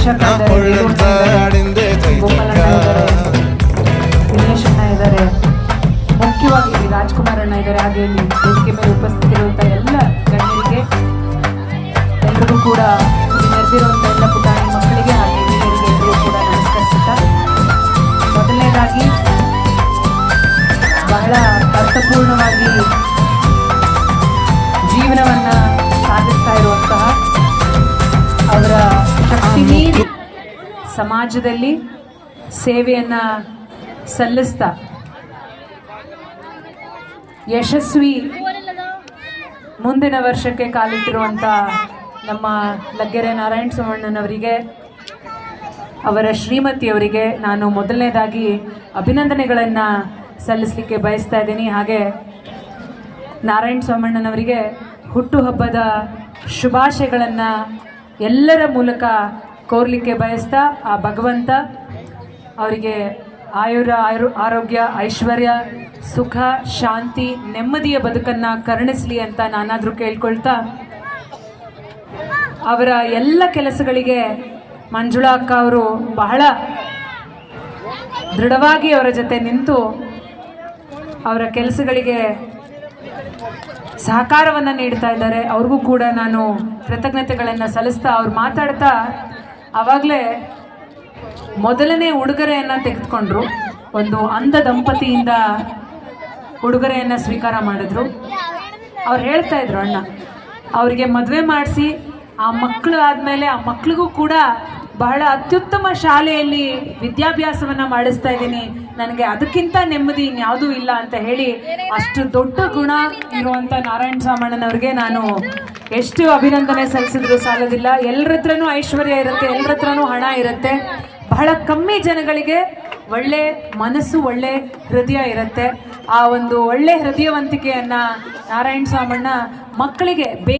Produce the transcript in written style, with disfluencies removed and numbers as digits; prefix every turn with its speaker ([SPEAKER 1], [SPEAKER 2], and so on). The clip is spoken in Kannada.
[SPEAKER 1] ಶಿಕ್ಷಕ ಇದ್ದಾರೆ, ಗೋಪಾಲಣ್ಣ ಇದ್ದಾರೆ, ದಿನೇಶ್ ಅಣ್ಣ ಇದ್ದಾರೆ, ಮುಖ್ಯವಾಗಿ ಇಲ್ಲಿ ರಾಜ್ಕುಮಾರ್ ಅಣ್ಣ ಇದ್ದಾರೆ. ಹಾಗೆ ಇಲ್ಲಿ ವೇದಿಕೆ ಮೇಲೆ ಉಪಸ್ಥಿತಿರುವಂಥ ಎಲ್ಲ ಗಣ್ಯರಿಗೆ ಎಲ್ರಿಗೂ ಕೂಡ ಇಲ್ಲಿ ನೆರೆದಿರುವಂಥ ಎಲ್ಲ ಪುಟಾಣಿ ಮಕ್ಕಳಿಗೆ ಹಾಗೆ ಹಿರಿಯರಿಗೆ ಎಲ್ಲರಿಗೂ ಕೂಡ ನಮಸ್ಕರಿಸುತ್ತಾ, ಮೊದಲನೇದಾಗಿ ಬಹಳ ಅರ್ಥಪೂರ್ಣವಾಗಿ ಜೀವನವನ್ನ ಸಾಧಿಸ್ತಾ ಇರುವಂತಹ ಅವರ ಶಕ್ತಿ ಮೀರಿ ಸಮಾಜದಲ್ಲಿ ಸೇವೆಯನ್ನ ಸಲ್ಲಿಸ್ತಾ ಯಶಸ್ವಿ ಮುಂದಿನ ವರ್ಷಕ್ಕೆ ಕಾಲಿಟ್ಟಿರುವಂಥ ನಮ್ಮ ಲಗ್ಗೆರೆ ನಾರಾಯಣ ಸೋಮಣ್ಣನವರಿಗೆ, ಅವರ ಶ್ರೀಮತಿಯವರಿಗೆ ನಾನು ಮೊದಲನೇದಾಗಿ ಅಭಿನಂದನೆಗಳನ್ನು ಸಲ್ಲಿಸಲಿಕ್ಕೆ ಬಯಸ್ತಾ ಇದ್ದೀನಿ. ಹಾಗೆ ನಾರಾಯಣ ಸೋಮಣ್ಣನವರಿಗೆ ಹುಟ್ಟುಹಬ್ಬದ ಶುಭಾಶಯಗಳನ್ನು ಎಲ್ಲರ ಮೂಲಕ ಕೋರ್ಲಿಕ್ಕೆ ಬಯಸ್ತಾ, ಆ ಭಗವಂತ ಅವರಿಗೆ ಆರೋಗ್ಯ, ಐಶ್ವರ್ಯ, ಸುಖ, ಶಾಂತಿ, ನೆಮ್ಮದಿಯ ಬದುಕನ್ನು ಕರುಣಿಸಲಿ ಅಂತ ನಾನಾದರೂ ಕೇಳ್ಕೊಳ್ತಾ, ಅವರ ಎಲ್ಲ ಕೆಲಸಗಳಿಗೆ ಮಂಜುಳಾ ಅಕ್ಕ ಅವರು ಬಹಳ ದೃಢವಾಗಿ ಅವರ ಜೊತೆ ನಿಂತು ಅವರ ಕೆಲಸಗಳಿಗೆ ಸಹಕಾರವನ್ನು ನೀಡ್ತಾ ಇದ್ದಾರೆ. ಅವ್ರಿಗೂ ಕೂಡ ನಾನು ಕೃತಜ್ಞತೆಗಳನ್ನು ಸಲ್ಲಿಸ್ತಾ, ಅವ್ರು ಮಾತಾಡ್ತಾ ಆವಾಗಲೇ ಮೊದಲನೇ ಉಡುಗೊರೆಯನ್ನು ತೆಗೆದುಕೊಂಡ್ರು. ಒಂದು ಅಂಧ ದಂಪತಿಯಿಂದ ಉಡುಗೊರೆಯನ್ನು ಸ್ವೀಕಾರ ಮಾಡಿದ್ರು. ಅವ್ರು ಹೇಳ್ತಾ ಇದ್ರು, ಅಣ್ಣ ಅವರಿಗೆ ಮದುವೆ ಮಾಡಿಸಿ ಆ ಮಕ್ಕಳು ಆದಮೇಲೆ ಆ ಮಕ್ಕಳಿಗೂ ಕೂಡ ಬಹಳ ಅತ್ಯುತ್ತಮ ಶಾಲೆಯಲ್ಲಿ ವಿದ್ಯಾಭ್ಯಾಸವನ್ನು ಮಾಡಿಸ್ತಾ ಇದ್ದೀನಿ, ನನಗೆ ಅದಕ್ಕಿಂತ ನೆಮ್ಮದಿ ಇನ್ಯಾವುದೂ ಇಲ್ಲ ಅಂತ ಹೇಳಿ ಅಷ್ಟು ದೊಡ್ಡ ಗುಣ ಇರುವಂಥ ನಾರಾಯಣ ಸಾಮಣ್ಣನವ್ರಿಗೆ ನಾನು ಎಷ್ಟು ಅಭಿನಂದನೆ ಸಲ್ಲಿಸಿದ್ರು ಸಾಲೋದಿಲ್ಲ. ಎಲ್ಲರ ಹತ್ರನೂ ಐಶ್ವರ್ಯ ಇರುತ್ತೆ, ಎಲ್ಲರ ಹತ್ರನೂ ಹಣ ಇರುತ್ತೆ, ಬಹಳ ಕಮ್ಮಿ ಜನಗಳಿಗೆ ಒಳ್ಳೆ ಮನಸ್ಸು, ಒಳ್ಳೆ ಹೃದಯ ಇರುತ್ತೆ. ಆ ಒಂದು ಒಳ್ಳೆ ಹೃದಯವಂತಿಕೆಯನ್ನು ನಾರಾಯಣ ಸಾಮಣ್ಣ ಮಕ್ಕಳಿಗೆ